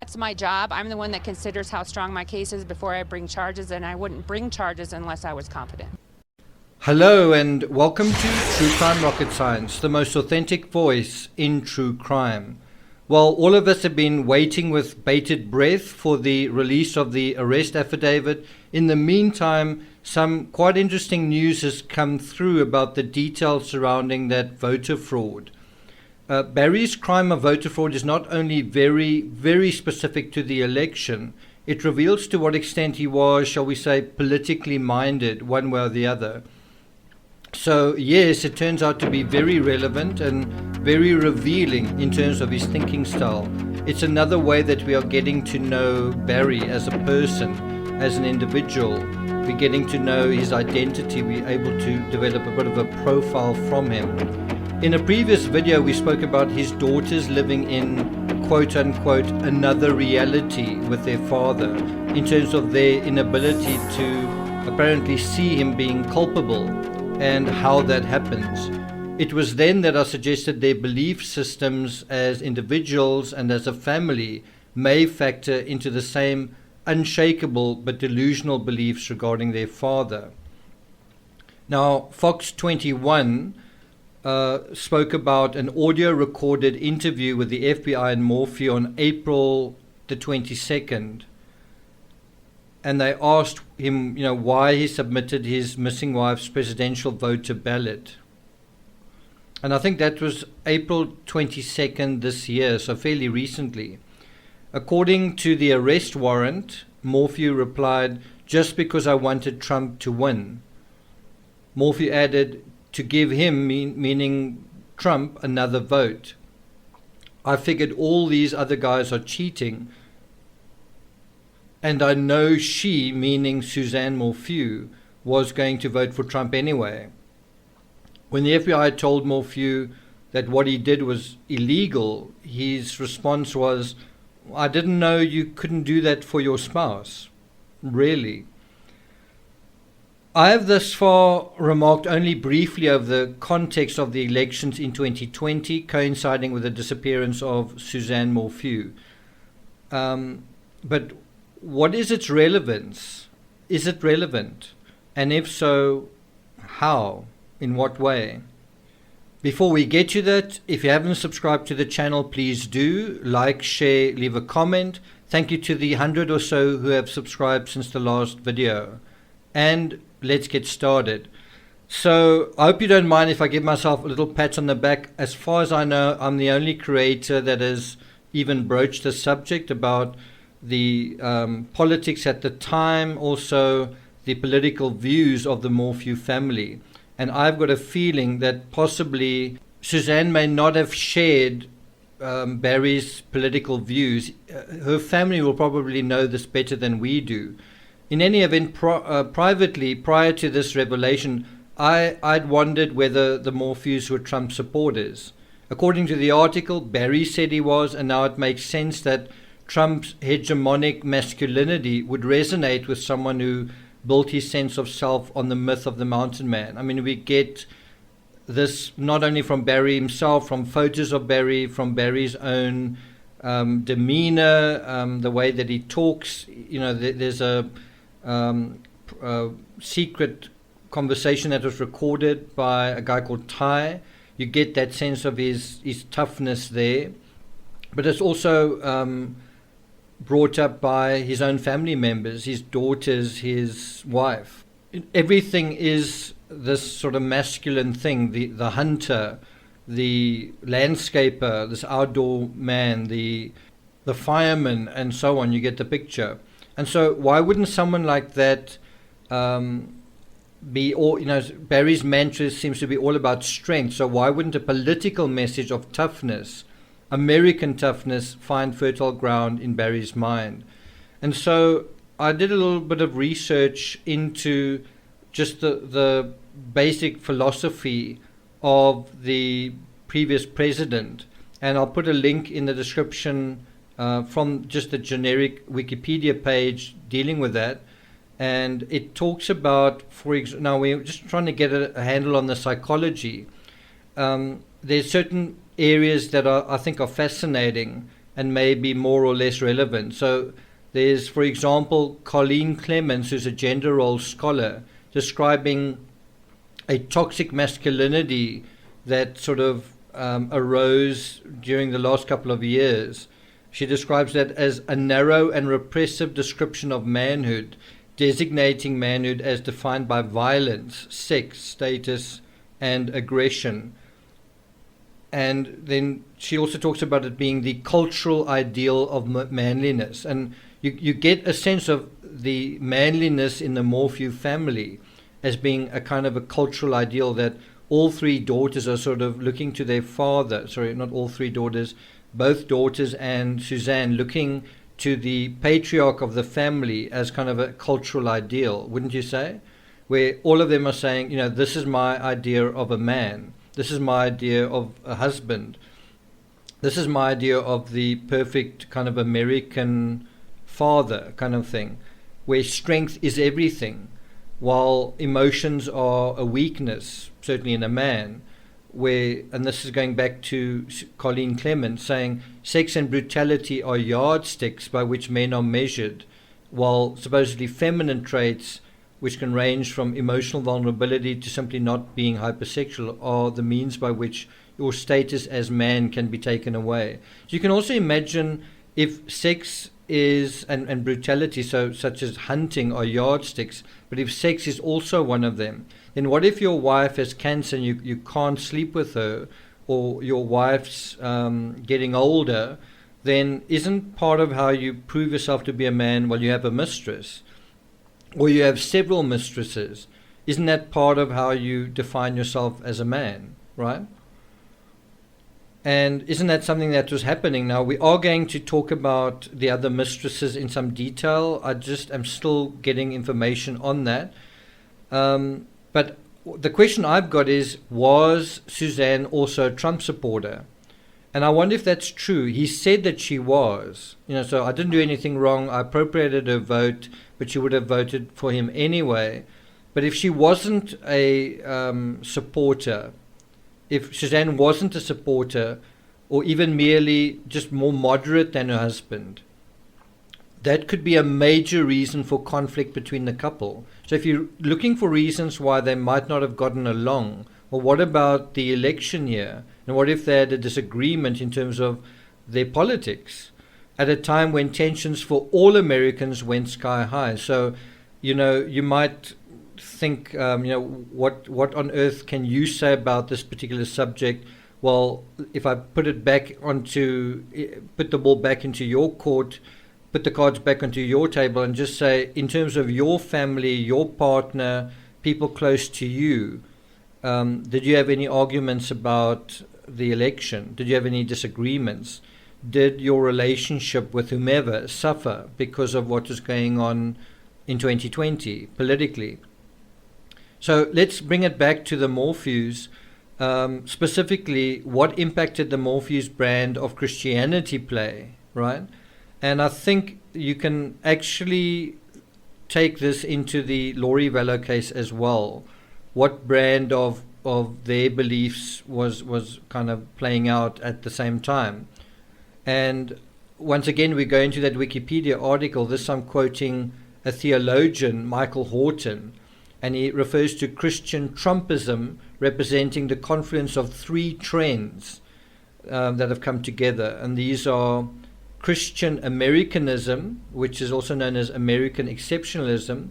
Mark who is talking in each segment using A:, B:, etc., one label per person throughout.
A: That's my job. I'm the one that considers how strong my case is before I bring charges, and I wouldn't bring charges unless I was confident.
B: Hello and welcome to True Crime Rocket Science, the most authentic voice in true crime. Well, all of us have been waiting with bated breath for the release of the arrest affidavit. In the meantime, some quite interesting news has come through about the details surrounding that voter fraud. Barry's crime of voter fraud is not only very, very specific to the election, it reveals to what extent he was, shall we say, politically minded one way or the other. So yes, it turns out to be very relevant and very revealing in terms of his thinking style. It's another way that we are getting to know Barry as a person, as an individual. We're getting to know his identity. We're able to develop a bit of a profile from him. In a previous video, we spoke about his daughters living in quote-unquote another reality with their father in terms of their inability to apparently see him being culpable and how that happens. It was then that I suggested their belief systems as individuals and as a family may factor into the same unshakable but delusional beliefs regarding their father. Now, Fox 21 spoke about an audio recorded interview with the FBI and Morphew on April the 22nd. And they asked him, why he submitted his missing wife's presidential voter ballot. And I think that was April 22nd this year, so fairly recently. According to the arrest warrant, Morphew replied, "Just because I wanted Trump to win." Morphew added, "To give him, meaning Trump, another vote. I figured all these other guys are cheating. And I know she, meaning Suzanne Morphew, was going to vote for Trump anyway." When the FBI told Morphew that what he did was illegal, his response was, "I didn't know you couldn't do that for your spouse." Really? I have thus far remarked only briefly over the context of the elections in 2020, coinciding with the disappearance of Suzanne Morphew. But what is its relevance? Is it relevant? And if so, how? In what way? Before we get to that, if you haven't subscribed to the channel, please do. Like, share, leave a comment. Thank you to the 100 or so who have subscribed since the last video. And let's get started. So I hope you don't mind if I give myself a little pat on the back. As far as I know, I'm the only creator that has even broached the subject about the politics at the time, also the political views of the Morphew family. And I've got a feeling that possibly Suzanne may not have shared Barry's political views. Her family will probably know this better than we do. In any event, privately, prior to this revelation, I'd wondered whether the Morphews were Trump supporters. According to the article, Barry said he was, and now it makes sense that Trump's hegemonic masculinity would resonate with someone who built his sense of self on the myth of the mountain man. I mean, we get this not only from Barry himself, from photos of Barry, from Barry's own demeanor, the way that he talks. There's a secret conversation that was recorded by a guy called Ty. You get that sense of his toughness there. But it's also brought up by his own family members, his daughters, his wife. Everything is this sort of masculine thing, the hunter, the landscaper, this outdoor man, the fireman, and so on. You get the picture. And so why wouldn't someone like that be all, Barry's mantra seems to be all about strength. So why wouldn't a political message of toughness, American toughness, find fertile ground in Barry's mind? And so I did a little bit of research into just the basic philosophy of the previous president. And I'll put a link in the description from just a generic Wikipedia page dealing with that. And it talks about, now we're just trying to get a handle on the psychology. There's certain areas that I think are fascinating, and may be more or less relevant. So there's, for example, Colleen Clements, who's a gender role scholar, describing a toxic masculinity that sort of arose during the last couple of years. She describes that as a narrow and repressive description of manhood, designating manhood as defined by violence, sex, status, and aggression. And then she also talks about it being the cultural ideal of manliness. And you get a sense of the manliness in the Morphew family as being a kind of a cultural ideal, that all three daughters are sort of looking to their father. Sorry, not all three daughters, both daughters and Suzanne looking to the patriarch of the family as kind of a cultural ideal, wouldn't you say? Where all of them are saying, this is my idea of a man. This is my idea of a husband. This is my idea of the perfect kind of American father kind of thing, where strength is everything, while emotions are a weakness, certainly in a man, and this is going back to Colleen Clements saying, sex and brutality are yardsticks by which men are measured, while supposedly feminine traits, which can range from emotional vulnerability to simply not being hypersexual, are the means by which your status as man can be taken away. So you can also imagine if sex is, and brutality, such as hunting, are yardsticks, but if sex is also one of them, then what if your wife has cancer and you can't sleep with her, or your wife's getting older? Then isn't part of how you prove yourself to be a man, well, you have a mistress, or you have several mistresses? Isn't that part of how you define yourself as a man, right? And isn't that something that was happening? Now, we are going to talk about the other mistresses in some detail. I just am still getting information on that. But the question I've got is, was Suzanne also a Trump supporter? And I wonder if that's true. He said that she was. So I didn't do anything wrong. I appropriated her vote, but she would have voted for him anyway. But if she wasn't a supporter, if Suzanne wasn't a supporter, or even merely just more moderate than her husband, that could be a major reason for conflict between the couple. So if you're looking for reasons why they might not have gotten along, well, what about the election year? And what if they had a disagreement in terms of their politics at a time when tensions for all Americans went sky high? So, you might think, what on earth can you say about this particular subject? Well, if I put the ball back into your court, put the cards back onto your table, and just say, in terms of your family, your partner, people close to you, did you have any arguments about the election? Did you have any disagreements? Did your relationship with whomever suffer because of what was going on in 2020 politically? So let's bring it back to the Morphews. Specifically, what impact did the Morphews brand of Christianity play, right? And I think you can actually take this into the Laurie Vallow case as well. What brand of their beliefs was kind of playing out at the same time? And once again, we go into that Wikipedia article. This I'm quoting a theologian, Michael Horton, and he refers to Christian Trumpism representing the confluence of three trends that have come together. And these are Christian Americanism, which is also known as American exceptionalism,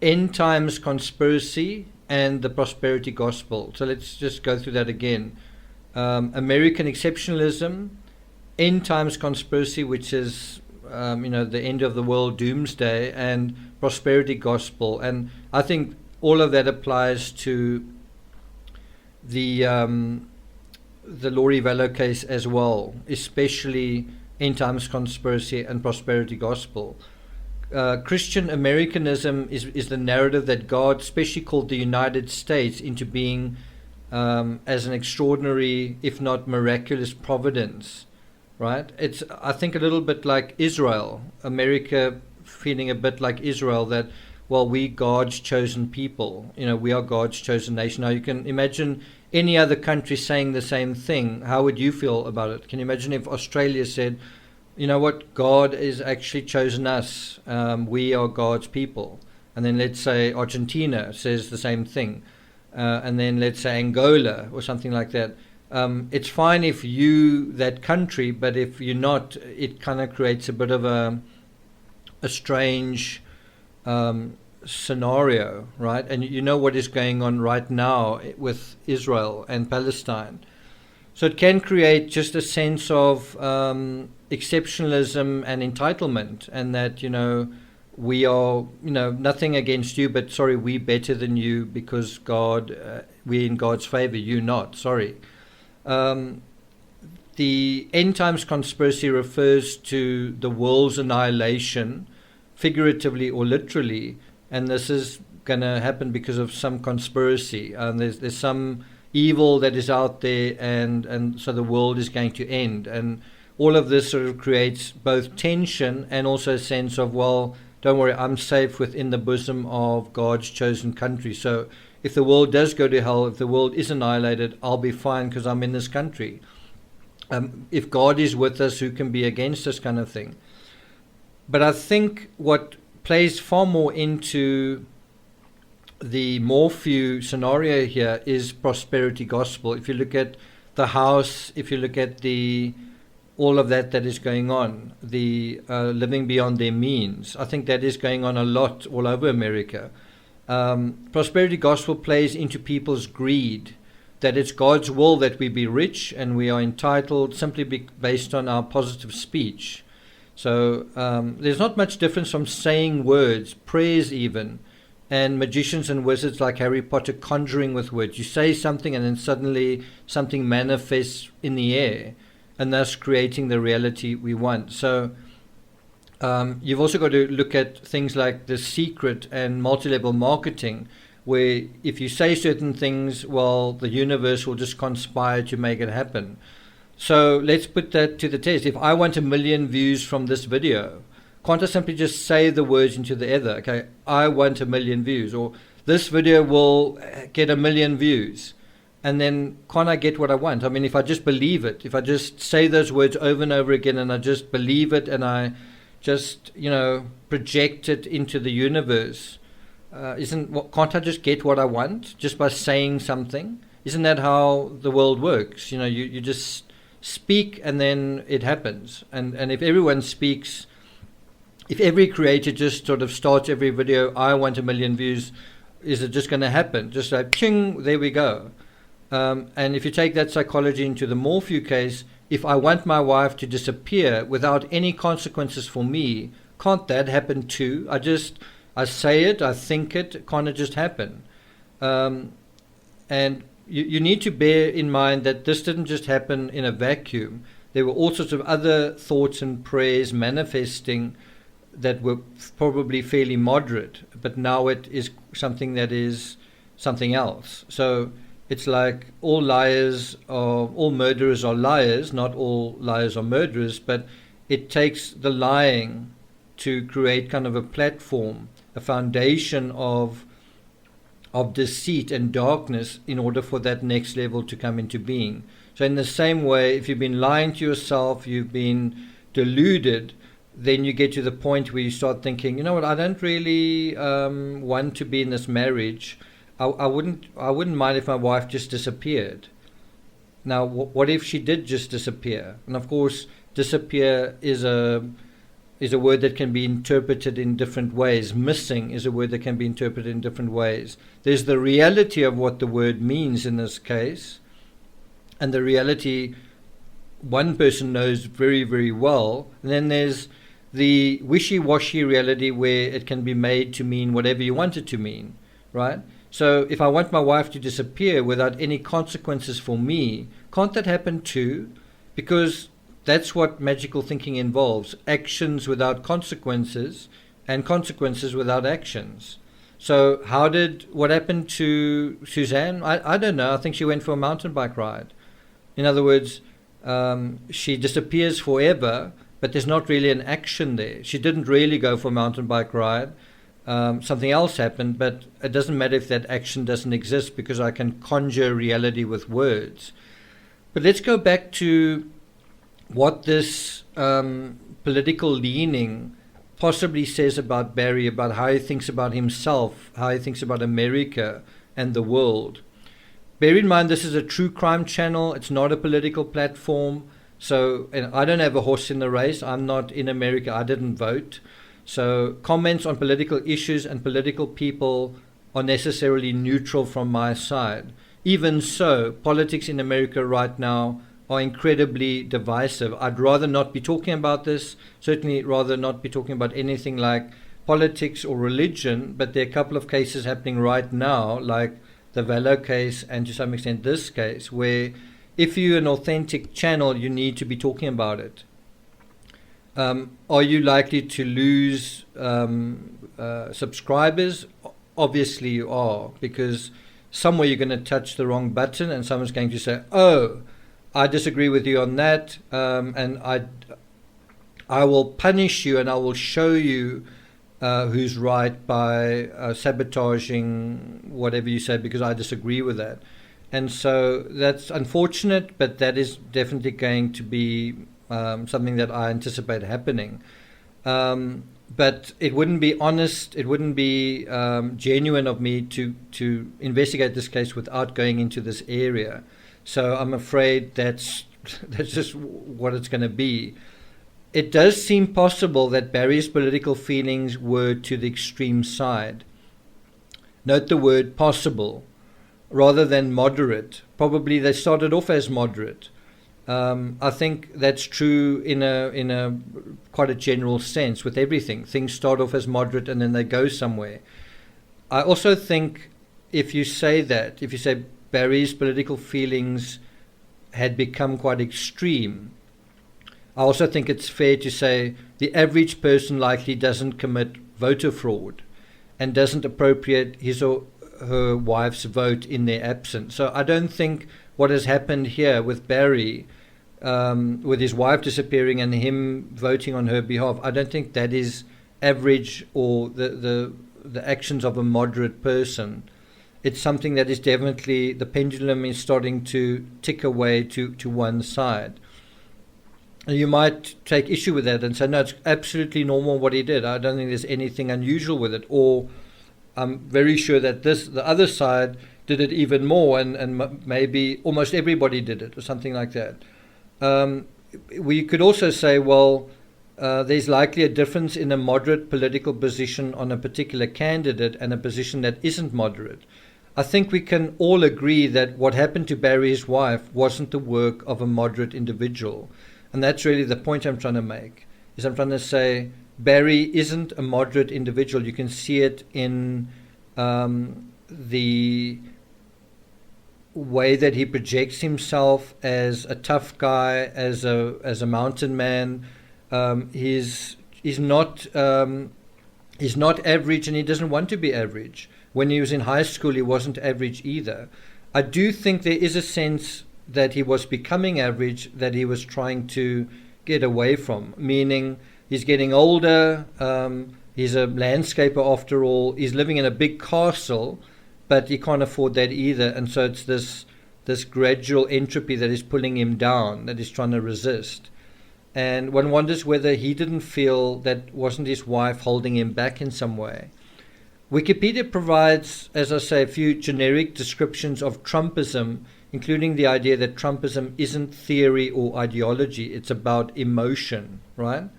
B: end times conspiracy, and the prosperity gospel. So let's just go through that again. American exceptionalism, end times conspiracy, which is the end of the world, doomsday, and prosperity gospel. And I think all of that applies to the Laurie Vallow case as well, especially end times conspiracy and prosperity gospel. Christian Americanism is the narrative that God specially called the United States into being as an extraordinary, if not miraculous, providence. Right? It's, I think, a little bit like Israel, America feeling a bit like Israel, that, well, we God's chosen people, we are God's chosen nation. Now, you can imagine any other country saying the same thing. How would you feel about it? Can you imagine if Australia said, you know what, God has actually chosen us. We are God's people. And then let's say Argentina says the same thing. And then let's say Angola or something like that. It's fine if you, that country, but if you're not, it kind of creates a bit of a strange scenario, right? And you know what is going on right now with Israel and Palestine. So it can create just a sense of exceptionalism and entitlement, and that, we are, nothing against you, but sorry, we better than you because God, we're in God's favor, you not, sorry. The end times conspiracy refers to the world's annihilation, figuratively or literally, and this is going to happen because of some conspiracy. There's some evil that is out there, and so the world is going to end. And all of this sort of creates both tension and also a sense of, well, don't worry, I'm safe within the bosom of God's chosen country. So if the world does go to hell, if the world is annihilated, I'll be fine because I'm in this country. If God is with us, who can be against us, kind of thing. But I think what plays far more into the Morphew scenario here is prosperity gospel. If you look at the house, if you look at all of that is going on, the living beyond their means, I think that is going on a lot all over America. Prosperity gospel plays into people's greed, that it's God's will that we be rich and we are entitled simply based on our positive speech. So there's not much difference from saying words, prayers even, and magicians and wizards like Harry Potter conjuring with words. You say something and then suddenly something manifests in the air, and thus creating the reality we want. So you've also got to look at things like The Secret and multi-level marketing, where if you say certain things, well, the universe will just conspire to make it happen. So let's put that to the test. If I want 1 million views from this video, can't I simply just say the words into the ether? Okay, I want 1 million views, or this video will get 1 million views. And then can't I get what I want? I mean, if I just believe it, if I just say those words over and over again and I just believe it and I just, project it into the universe, can't I just get what I want just by saying something? Isn't that how the world works? You just speak and then it happens. And if everyone speaks, if every creator just sort of starts every video, I want 1 million views, is it just going to happen? Just like, ching, there we go. And if you take that psychology into the Morphew case, if I want my wife to disappear without any consequences for me, can't that happen too? I say it, I think it, can't it just happen? And you need to bear in mind that this didn't just happen in a vacuum. There were all sorts of other thoughts and prayers manifesting that were probably fairly moderate, but now it is something that is something else. So it's like all murderers are liars, not all liars are murderers, but it takes the lying to create kind of a platform, a foundation of deceit and darkness in order for that next level to come into being. So in the same way, if you've been lying to yourself, you've been deluded, then you get to the point where you start thinking, you know what, I don't really want to be in this marriage. I wouldn't mind if my wife just disappeared. Now, what if she did just disappear? And of course, disappear is a word that can be interpreted in different ways. Missing is a word that can be interpreted in different ways. There's the reality of what the word means in this case, and the reality one person knows very, very well. And then there's the wishy-washy reality where it can be made to mean whatever you want it to mean, right? So if I want my wife to disappear without any consequences for me, can't that happen too? Because that's what magical thinking involves: actions without consequences and consequences without actions. So what happened to Suzanne? I don't know. I think she went for a mountain bike ride. In other words, she disappears forever, but there's not really an action there. She didn't really go for a mountain bike ride. Something else happened, but it doesn't matter if that action doesn't exist because I can conjure reality with words. But let's go back to what this political leaning possibly says about Barry, about how he thinks about himself, how he thinks about America and the world. Bear in mind, this is a true crime channel. It's not a political platform. So, and I don't have a horse in the race. I'm not in America. I didn't vote. So comments on political issues and political people are necessarily neutral from my side. Even so, politics in America right now are incredibly divisive. I'd rather not be talking about this, certainly rather not be talking about anything like politics or religion, but there are a couple of cases happening right now, like the Vallow case and to some extent this case, where if you're an authentic channel, you need to be talking about it. Are you likely to lose subscribers? Obviously you are, because somewhere you're going to touch the wrong button and someone's going to say, oh, I disagree with you on that, and I will punish you and I will show you who's right by sabotaging whatever you say because I disagree with that. And so that's unfortunate, but that is definitely going to be something that I anticipate happening. But it wouldn't be honest, it wouldn't be genuine of me to investigate this case without going into this area. So I'm afraid that's just what it's going to be. It does seem possible that Barry's political feelings were to the extreme side. Note the word possible rather than moderate. Probably they started off as moderate. I think that's true in a quite a general sense with everything. Things start off as moderate and then they go somewhere. I also think if you say Barry's political feelings had become quite extreme, I also think it's fair to say the average person likely doesn't commit voter fraud and doesn't appropriate his or her wife's vote in their absence. So I don't think what has happened here with Barry, with his wife disappearing and him voting on her behalf, I don't think that is average or the actions of a moderate person. It's something that is definitely, the pendulum is starting to tick away to one side. And you might take issue with that and say, no, it's absolutely normal what he did. I don't think there's anything unusual with it. Or I'm very sure that the other side did it even more, and maybe almost everybody did it, or something like that. We could also say, well, there's likely a difference in a moderate political position on a particular candidate and a position that isn't moderate. I think we can all agree that what happened to Barry's wife wasn't the work of a moderate individual. And that's really the point I'm trying to make, is I'm trying to say Barry isn't a moderate individual. You can see it in the way that he projects himself as a tough guy, as a mountain man. He's not average, and he doesn't want to be average. When he was in high school, he wasn't average either. I do think there is a sense that he was becoming average, that he was trying to get away from, meaning he's getting older, he's a landscaper after all, he's living in a big castle, but he can't afford that either, and so it's this gradual entropy that is pulling him down, that he's trying to resist. And one wonders whether he didn't feel that wasn't his wife holding him back in some way. Wikipedia provides, as I say, a few generic descriptions of Trumpism, including the idea that Trumpism isn't theory or ideology, it's about emotion, right?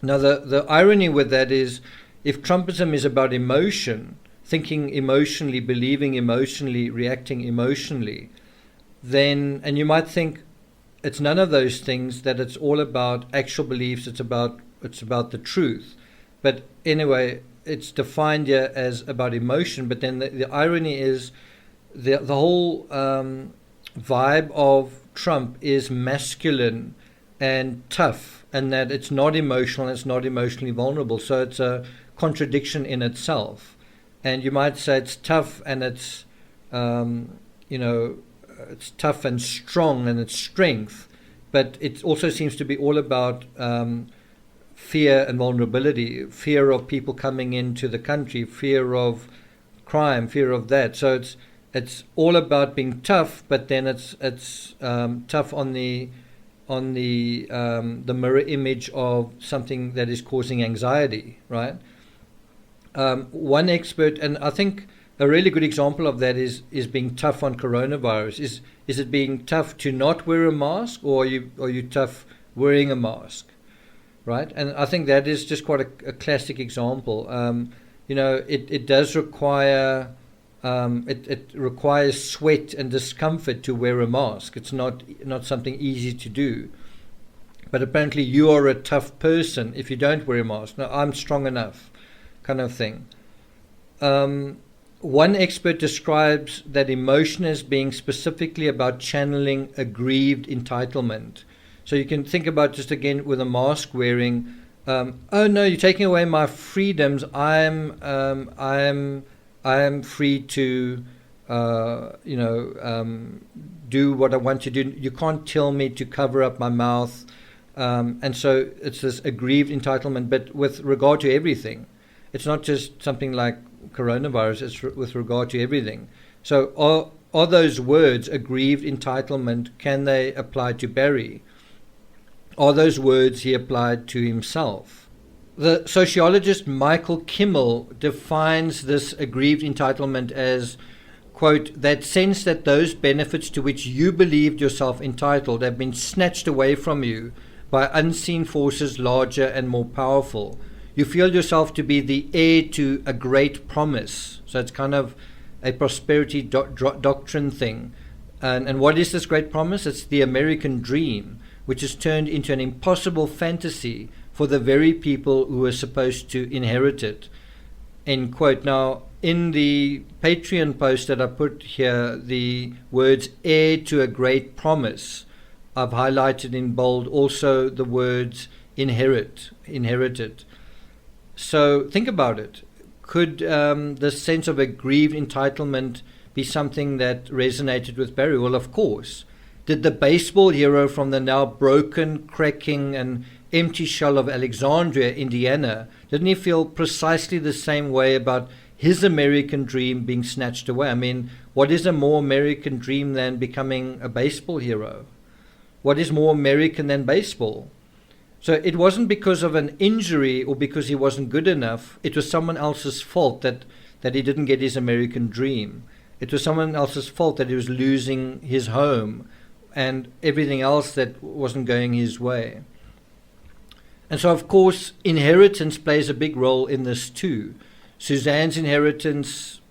B: Now, the irony with that is, if Trumpism is about emotion, thinking emotionally, believing emotionally, reacting emotionally, then, and you might think it's none of those things, that it's all about actual beliefs, it's about the truth. But anyway, it's defined here as about emotion, but then the irony is the whole vibe of Trump is masculine and tough, and that it's not emotional, it's not emotionally vulnerable. So it's a contradiction in itself. And you might say it's tough and it's, it's tough and strong and it's strength, but it also seems to be all about fear and vulnerability, fear of people coming into the country, fear of crime, fear of that. So it's all about being tough, but then it's tough on the mirror image of something that is causing anxiety, right? One expert, and I think a really good example of that is being tough on coronavirus. Is it being tough to not wear a mask, or are you tough wearing a mask, right? And I think that is just quite a classic example. It does require it requires sweat and discomfort to wear a mask. It's not something easy to do. But apparently you are a tough person if you don't wear a mask. No, I'm strong enough, kind of thing. One expert describes that emotion as being specifically about channeling aggrieved entitlement. So you can think about, just again with a mask wearing, oh no, you're taking away my freedoms. I am free to, do what I want to do. You can't tell me to cover up my mouth. And so it's this aggrieved entitlement, but with regard to everything. It's not just something like coronavirus, it's with regard to everything. So are those words, aggrieved entitlement, can they apply to Barry? Are those words he applied to himself? The sociologist Michael Kimmel defines this aggrieved entitlement as, quote, that sense that those benefits to which you believed yourself entitled have been snatched away from you by unseen forces larger and more powerful. You feel yourself to be the heir to a great promise. So it's kind of a prosperity doctrine thing. And what is this great promise? It's the American dream, which is turned into an impossible fantasy for the very people who are supposed to inherit it. End quote. Now, in the Patreon post that I put here, the words heir to a great promise, I've highlighted in bold also the words inherited. So think about it. Could this sense of aggrieved entitlement be something that resonated with Barry? Well, of course. Did the baseball hero from the now broken, cracking, and empty shell of Alexandria, Indiana, didn't he feel precisely the same way about his American dream being snatched away? I mean, what is a more American dream than becoming a baseball hero? What is more American than baseball? So it wasn't because of an injury or because he wasn't good enough. It was someone else's fault that he didn't get his American dream. It was someone else's fault that he was losing his home and everything else that wasn't going his way. And so, of course, inheritance plays a big role in this too. Suzanne's inheritance,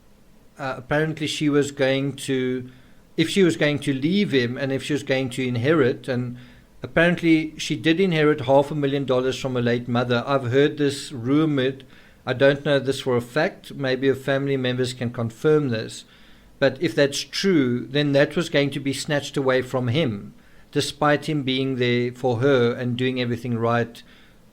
B: apparently she was going to, if she was going to leave him and if she was going to inherit, and apparently she did inherit $500,000 from her late mother. I've heard this rumored. I don't know this for a fact. Maybe her family members can confirm this. But if that's true, then that was going to be snatched away from him, despite him being there for her and doing everything right,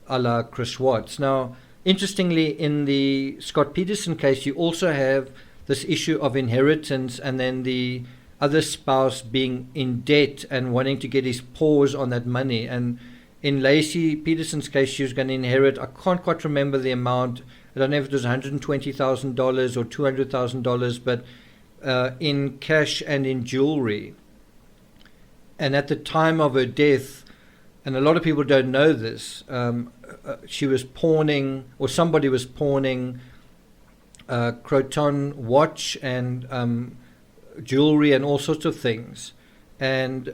B: a la Chris Watts. Now, interestingly, in the Scott Peterson case, you also have this issue of inheritance and then the other spouse being in debt and wanting to get his paws on that money. And in Lacey Peterson's case, she was going to inherit, I can't quite remember the amount, I don't know if it was $120,000 or $200,000, but in cash and in jewelry. And at the time of her death, and a lot of people don't know this, she was pawning, or somebody was pawning Croton watch and jewelry and all sorts of things. And,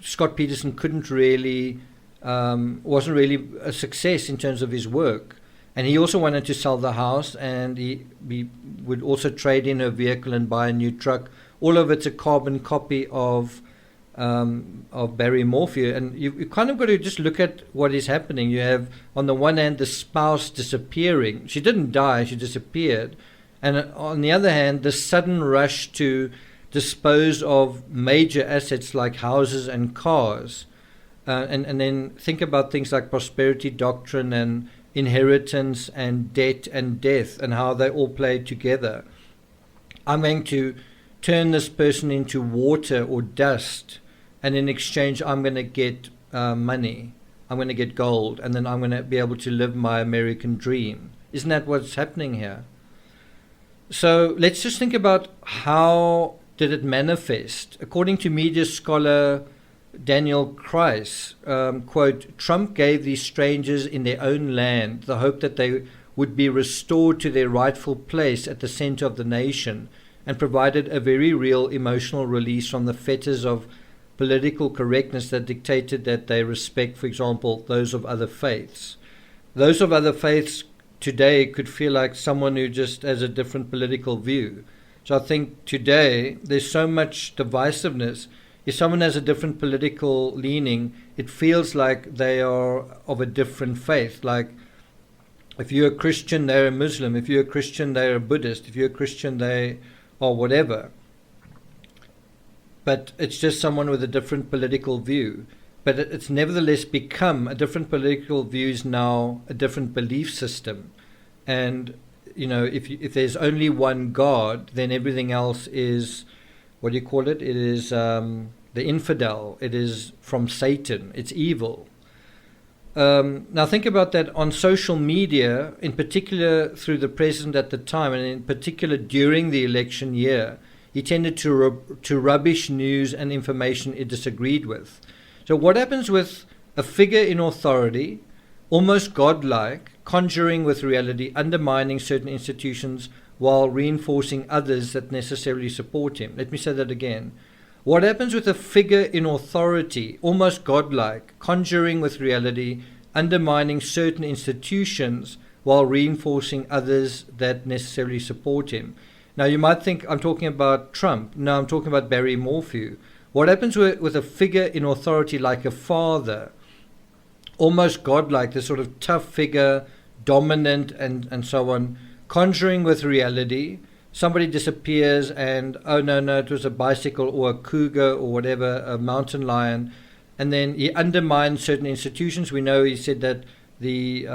B: Scott Peterson couldn't really, wasn't really a success in terms of his work. And he also wanted to sell the house, and he would also trade in her vehicle and buy a new truck. All of it's a carbon copy of Barry Morphew. And you kind of got to just look at what is happening. You have, on the one hand, the spouse disappearing. She didn't die, she disappeared. And on the other hand, the sudden rush to dispose of major assets like houses and cars. And then think about things like prosperity doctrine and inheritance and debt and death and how they all play together. I'm going to turn this person into water or dust, and in exchange I'm going to get money, I'm going to get gold, and then I'm going to be able to live my American dream. Isn't that what's happening here? So let's just think about how did it manifest. According to media scholar Daniel Kreis, quote, Trump gave these strangers in their own land the hope that they would be restored to their rightful place at the center of the nation, and provided a very real emotional release from the fetters of political correctness that dictated that they respect, for example, those of other faiths. Those of other faiths today could feel like someone who just has a different political view. So I think today there's so much divisiveness. If someone has a different political leaning, it feels like they are of a different faith. Like if you're a Christian, they're a Muslim. If you're a Christian, they're a Buddhist. If you're a Christian, they are whatever. But it's just someone with a different political view. But it's nevertheless become a different political view is now a different belief system. And, you know, if there's only one God, then everything else is, what do you call it? It is the infidel. It is from Satan. It's evil. Now think about that on social media, in particular through the president at the time, and in particular during the election year, he tended to rubbish news and information he disagreed with. So what happens with a figure in authority, almost godlike, conjuring with reality, undermining certain institutions while reinforcing others that necessarily support him? Let me say that again. What happens with a figure in authority, almost godlike, conjuring with reality, undermining certain institutions while reinforcing others that necessarily support him? Now, you might think I'm talking about Trump. No, I'm talking about Barry Morphew. What happens with a figure in authority like a father, almost godlike, this sort of tough figure, dominant and so on, conjuring with reality? Somebody disappears and, oh, no, it was a bicycle or a cougar or whatever, a mountain lion. And then he undermines certain institutions. We know he said that the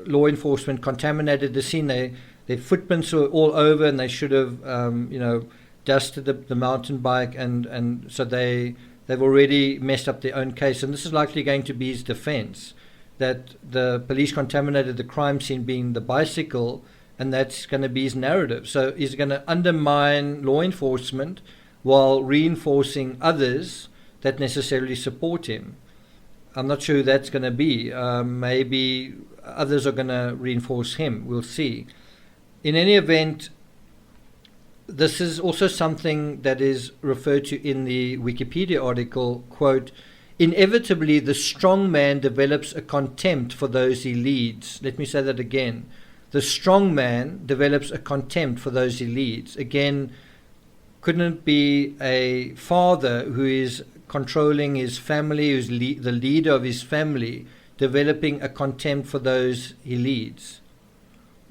B: law enforcement contaminated the scene. Their footprints were all over, and they should have, dusted the mountain bike, and so they've already messed up their own case. And this is likely going to be his defense, that the police contaminated the crime scene being the bicycle, and that's going to be his narrative. So he's going to undermine law enforcement while reinforcing others that necessarily support him. I'm not sure who that's going to be. Maybe others are going to reinforce him. We'll see. In any event, this is also something that is referred to in the Wikipedia article, quote, inevitably the strong man develops a contempt for those he leads. Let me say that again. The strong man develops a contempt for those he leads. Again, couldn't it be a father who is controlling his family, who's the leader of his family, developing a contempt for those he leads?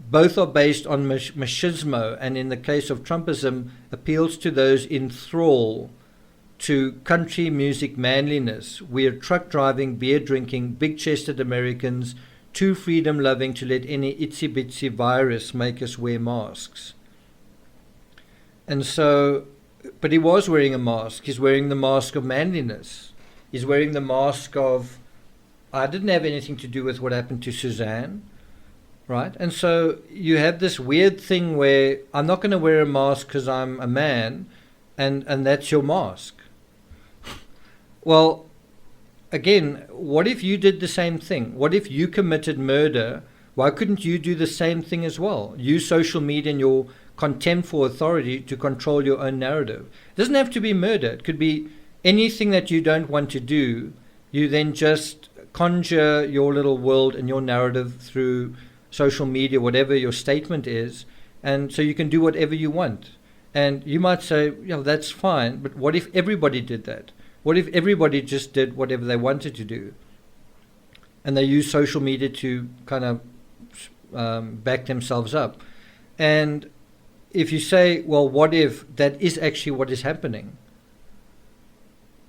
B: Both are based on machismo, and in the case of Trumpism, appeals to those in thrall to country music manliness. We're truck-driving, beer-drinking, big-chested Americans, too freedom-loving to let any itsy-bitsy virus make us wear masks. And so, but he was wearing a mask. He's wearing the mask of manliness. He's wearing the mask of, I didn't have anything to do with what happened to Suzanne. Right? And so you have this weird thing where I'm not going to wear a mask because I'm a man, and that's your mask. Well, again, what if you did the same thing? What if you committed murder? Why couldn't you do the same thing as well? Use social media and your contempt for authority to control your own narrative. It doesn't have to be murder. It could be anything that you don't want to do. You then just conjure your little world and your narrative through social media, whatever your statement is, and so you can do whatever you want. And you might say, that's fine, but what if everybody did that? What if everybody just did whatever they wanted to do? And they use social media to kind of back themselves up. And if you say, well, what if that is actually what is happening?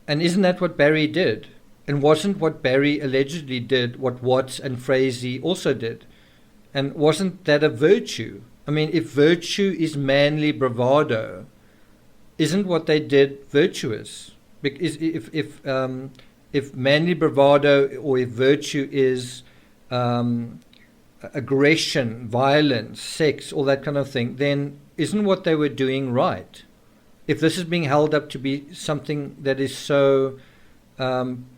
B: And isn't that what Barry did? And wasn't what Barry allegedly did what Watts and Frazee also did? And wasn't that a virtue? I mean, if virtue is manly bravado, isn't what they did virtuous? Because if manly bravado or if virtue is aggression, violence, sex, all that kind of thing, then isn't what they were doing right? If this is being held up to be something that is so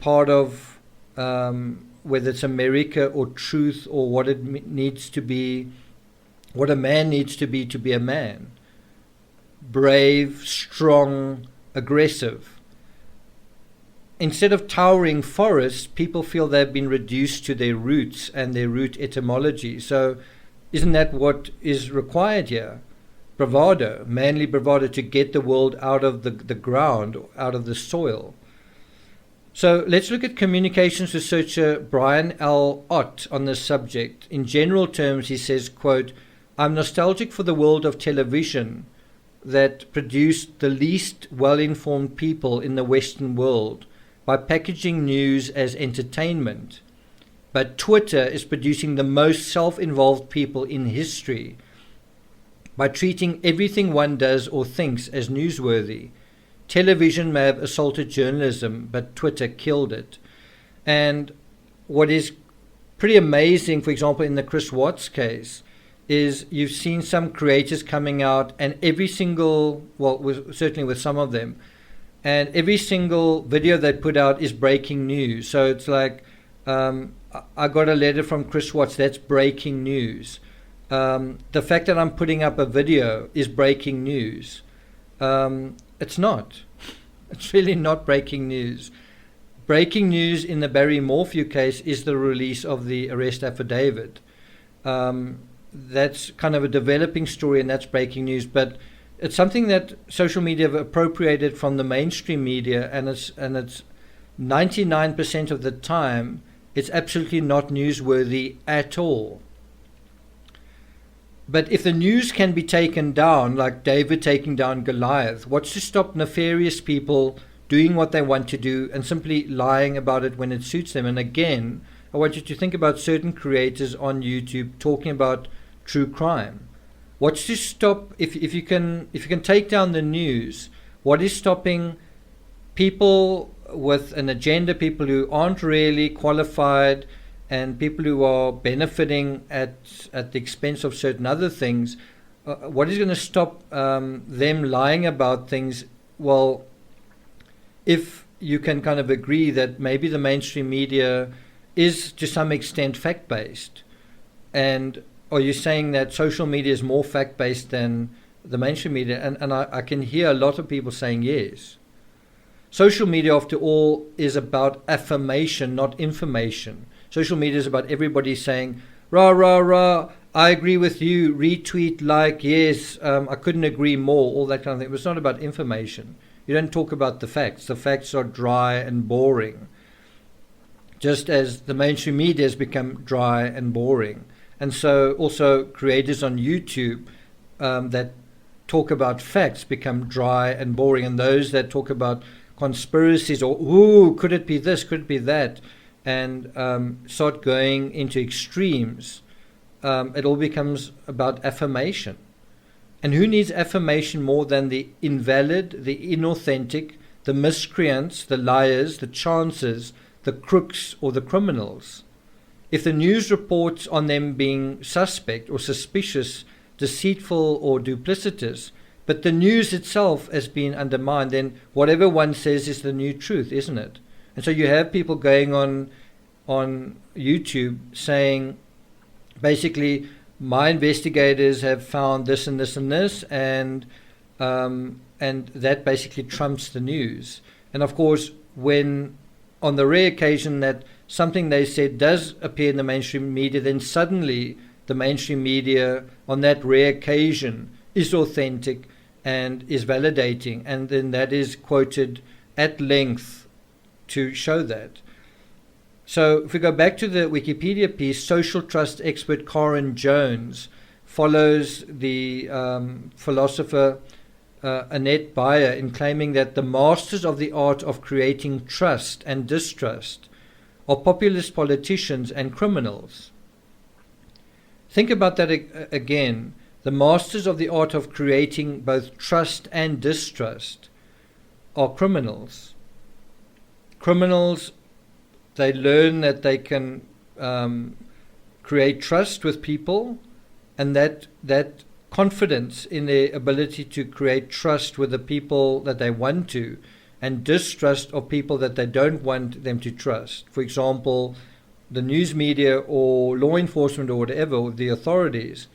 B: part of whether it's America or truth or what it needs to be, what a man needs to be a man. Brave, strong, aggressive. Instead of towering forests, people feel they've been reduced to their roots and their root etymology. So isn't that what is required here? Bravado, manly bravado, to get the world out of the ground, out of the soil. So let's look at communications researcher Brian L. Ott on this subject. In general terms, he says, quote, "I'm nostalgic for the world of television that produced the least well-informed people in the Western world by packaging news as entertainment. But Twitter is producing the most self-involved people in history by treating everything one does or thinks as newsworthy. Television may have assaulted journalism, but Twitter killed it." And what is pretty amazing, for example, in the Chris Watts case, is you've seen some creators coming out and every single, certainly with some of them, and every single video they put out is breaking news. So it's like, I got a letter from Chris Watts, that's breaking news. The fact that I'm putting up a video is breaking news. It's not. It's really not breaking news. Breaking news in the Barry Morphew case is the release of the arrest affidavit. That's kind of a developing story, and that's breaking news. But it's something that social media have appropriated from the mainstream media, and it's 99% of the time it's absolutely not newsworthy at all. But if the news can be taken down, like David taking down Goliath, what's to stop nefarious people doing what they want to do and simply lying about it when it suits them? And again, I want you to think about certain creators on YouTube talking about true crime. What's to stop, if you can take down the news, what is stopping people with an agenda, people who aren't really qualified, and people who are benefiting at the expense of certain other things? What is going to stop them lying about things? Well, if you can kind of agree that maybe the mainstream media is to some extent fact-based, and are you saying that social media is more fact-based than the mainstream media? And I can hear a lot of people saying yes. Social media, after all, is about affirmation, not information. Social media is about everybody saying, rah, rah, rah, I agree with you, retweet, like, yes, I couldn't agree more, all that kind of thing. It's not about information. You don't talk about the facts. The facts are dry and boring, just as the mainstream media has become dry and boring. And so also creators on YouTube that talk about facts become dry and boring. And those that talk about conspiracies or, ooh, could it be this, could it be that, and start going into extremes, it all becomes about affirmation. And who needs affirmation more than the invalid, the inauthentic, the miscreants, the liars, the chancers, the crooks, or the criminals? If the news reports on them being suspect or suspicious, deceitful or duplicitous, but the news itself has been undermined, then whatever one says is the new truth, isn't it? And so you have people going on YouTube saying, basically, my investigators have found this and this and this, and that basically trumps the news. And of course, when on the rare occasion that something they said does appear in the mainstream media, then suddenly the mainstream media on that rare occasion is authentic and is validating, and then that is quoted at length to show that. So if we go back to the Wikipedia piece, social trust expert Karen Jones follows the philosopher Annette Beyer in claiming that the masters of the art of creating trust and distrust are populist politicians and criminals. Think about that again. The masters of the art of creating both trust and distrust are criminals. Criminals, they learn that they can create trust with people, and that confidence in their ability to create trust with the people that they want to, and distrust of people that they don't want them to trust. For example, the news media or law enforcement or whatever, or the authorities.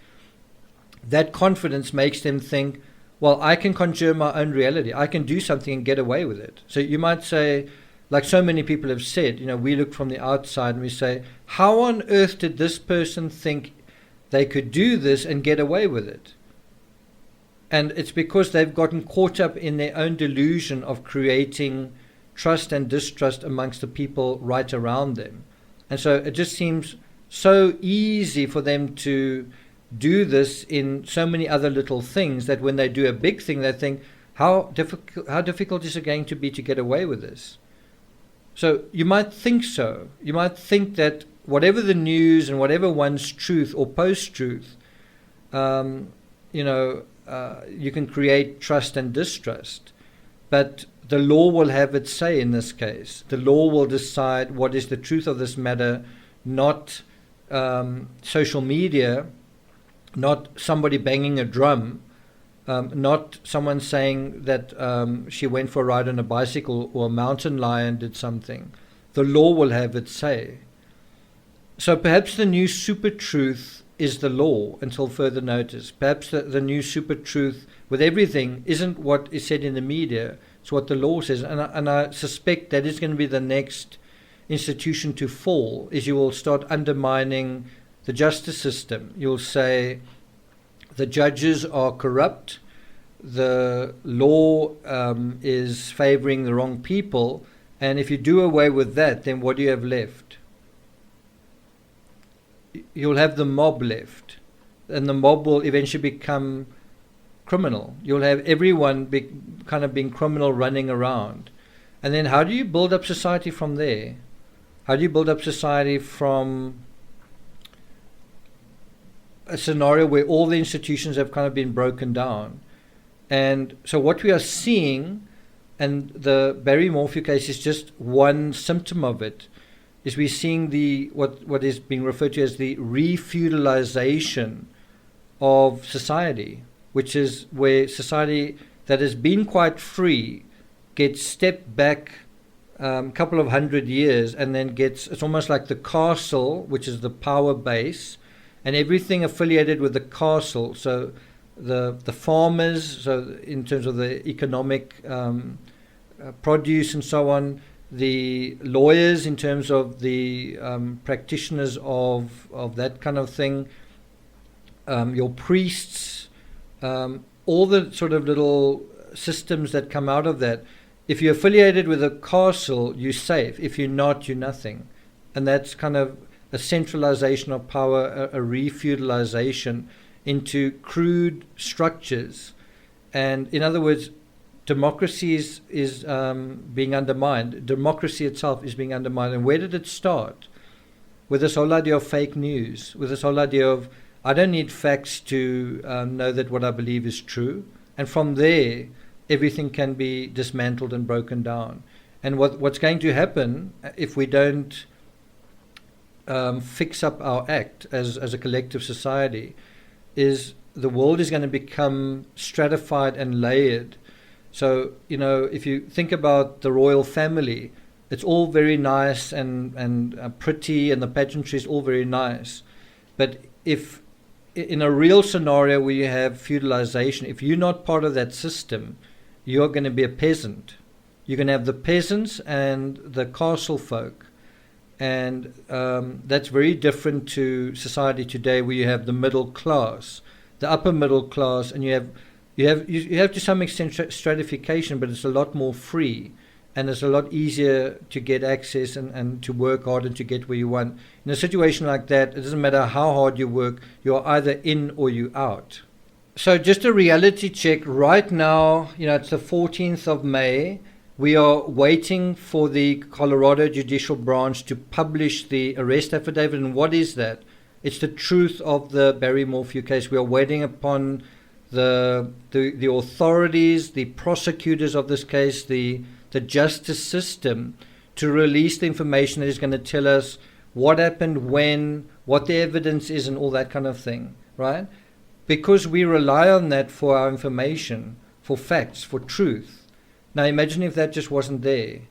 B: That confidence makes them think, well, I can conjure my own reality. I can do something and get away with it. So you might say, like so many people have said, we look from the outside and we say, how on earth did this person think they could do this and get away with it? And it's because they've gotten caught up in their own delusion of creating trust and distrust amongst the people right around them. And so it just seems so easy for them to do this in so many other little things that when they do a big thing, they think, how difficult is it going to be to get away with this? So you might think so. You might think that whatever the news and whatever one's truth or post-truth, you can create trust and distrust. But the law will have its say in this case. The law will decide what is the truth of this matter, not social media, not somebody banging a drum, not someone saying that she went for a ride on a bicycle or a mountain lion did something. The law will have its say. So perhaps the new super truth is the law until further notice. Perhaps the new super truth with everything isn't what is said in the media, it's what the law says. And I suspect that is going to be the next institution to fall, is you will start undermining the justice system. You'll say the judges are corrupt, the law is favoring the wrong people, and if you do away with that, then what do you have left? You'll have the mob left, and the mob will eventually become criminal. You'll have everyone kind of being criminal running around. And then how do you build up society from there? How do you build up society from a scenario where all the institutions have kind of been broken down? And so what we are seeing, and the Barry Morphew case is just one symptom of it, is we're seeing what is being referred to as the re-feudalization of society, which is where society that has been quite free gets stepped back a couple of 100 years and then it's almost like the castle, which is the power base, and everything affiliated with the castle. So the farmers, so in terms of the economic produce and so on, the lawyers in terms of the practitioners of that kind of thing, your priests, all the sort of little systems that come out of that. If you're affiliated with a castle, you're safe. If you're not, you're nothing. And that's kind of a centralization of power, a re-feudalization into crude structures. And in other words, democracy is being undermined. Democracy itself is being undermined. And where did it start? With this whole idea of fake news, with this whole idea of, I don't need facts to know that what I believe is true. And from there, everything can be dismantled and broken down. And what's going to happen if we don't fix up our act as a collective society is the world is going to become stratified and layered. So, if you think about the royal family, it's all very nice and pretty, and the pageantry is all very nice. But if in a real scenario where you have feudalization, if you're not part of that system, you're going to be a peasant. You're going to have the peasants and the castle folk. And that's very different to society today, where you have the middle class, the upper middle class, and you have to some extent stratification, but it's a lot more free, and it's a lot easier to get access and to work hard and to get where you want. In a situation like that, it doesn't matter how hard you work, you're either in or you're out. So just a reality check. Right now, it's the 14th of May. We are waiting for the Colorado Judicial Branch to publish the arrest affidavit. And what is that? It's the truth of the Barry Morphew case. We are waiting upon the authorities, the prosecutors of this case, the justice system, to release the information that is going to tell us what happened, when, what the evidence is, and all that kind of thing, right? Because we rely on that for our information, for facts, for truth. Now imagine if that just wasn't there.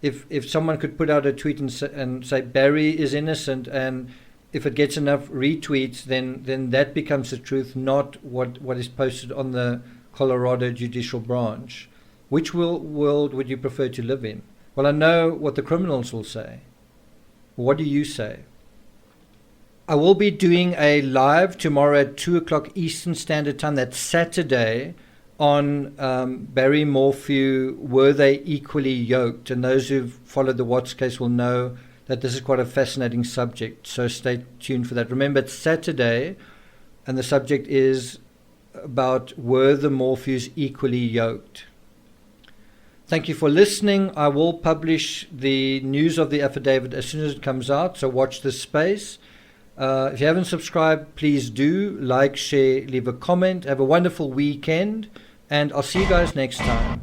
B: If someone could put out a tweet and say Barry is innocent, and if it gets enough retweets, then that becomes the truth, not what is posted on the Colorado judicial branch. Which world would you prefer to live in? Well, I know what the criminals will say. What do you say? I will be doing a live tomorrow at 2 o'clock Eastern Standard Time. That's Saturday, on Barry Morphew, were they equally yoked? And those who've followed the Watts case will know that this is quite a fascinating subject. So stay tuned for that. Remember, it's Saturday, and the subject is about, were the Morphews equally yoked? Thank you for listening. I will publish the news of the affidavit as soon as it comes out, so watch this space. If you haven't subscribed, please do. Like, share, leave a comment. Have a wonderful weekend, and I'll see you guys next time.